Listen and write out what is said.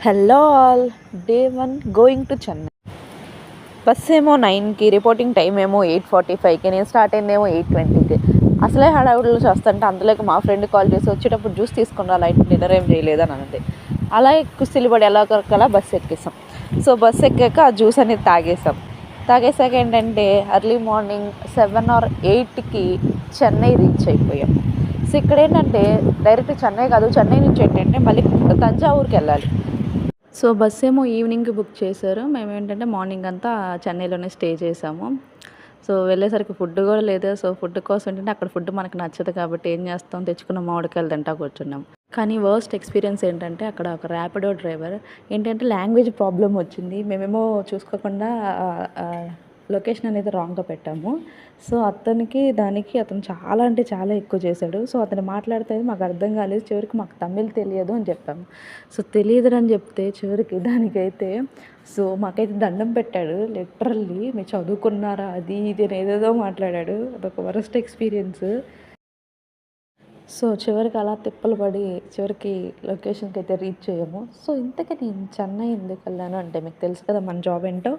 Hello all. Day 1 going to Chennai. Bus ఏమో 9కి, reporting time ఏమో 8:45కి, నేను స్టార్ట్ అయిందేమో 8:20కి. అసలే హడావుడిలో చేస్తుంటే అందులోకి మా ఫ్రెండ్ కాల్ చేసి వచ్చేటప్పుడు జ్యూస్ తీసుకుని రా, లైట్ డిన్నర్ ఏం చేయలేదని అన్నది. అలాగే కుస్తీలు పడి ఎలాగోకలా బస్సు ఎక్కేసాం. సో బస్సు ఎక్కాక ఆ జ్యూస్ అనేది తాగేసాక ఏంటంటే ఎర్లీ మార్నింగ్ 7 or 8కి చెన్నై రీచ్ అయిపోయాం. సో ఇక్కడ ఏంటంటే డైరెక్ట్ చెన్నై కాదు, చెన్నై నుంచి ఏంటంటే మళ్ళీ తంజావూరుకి వెళ్ళాలి. సో బస్ ఏమో ఈవినింగ్కి బుక్ చేశారు. మేము ఏంటంటే మార్నింగ్ అంతా చెన్నైలోనే స్టే చేసాము. సో వెళ్ళేసరికి ఫుడ్ కూడా లేదు. సో ఫుడ్ కోసం ఏంటంటే అక్కడ ఫుడ్ మనకు నచ్చదు కాబట్టి ఏం చేస్తాం, తెచ్చుకున్న మామిడికాయలు తింటా కూర్చున్నాం. కానీ వర్స్ట్ ఎక్స్పీరియన్స్ ఏంటంటే అక్కడ ఒక ర్యాపిడో డ్రైవర్ ఏంటంటే లాంగ్వేజ్ ప్రాబ్లం వచ్చింది. మేమేమో చూసుకోకుండా లొకేషన్ అనేది రాంగ్గా పెట్టాము. సో అతను చాలా అంటే చాలా ఎక్కువ చేశాడు. సో అతను మాట్లాడితే మాకు అర్థం కాలేదు. చివరికి మాకు తమిళ్ తెలియదు అని చెప్పాము. సో తెలియదురని చెప్తే చివరికి దానికైతే సో మాకైతే దండం పెట్టాడు. లిటరల్లీ మీరు చదువుకున్నారా అది ఇది అని ఏదేదో మాట్లాడాడు. అదొక వరస్ట్ ఎక్స్పీరియన్స్. సో చివరికి అలా తిప్పలు పడి చివరికి లొకేషన్కి అయితే రీచ్ అయ్యాము. సో ఇంతకీ నేను చెన్నై ఎందుకు వెళ్ళాను అంటే మీకు తెలుసు కదా మన జాబ్ ఏంటో.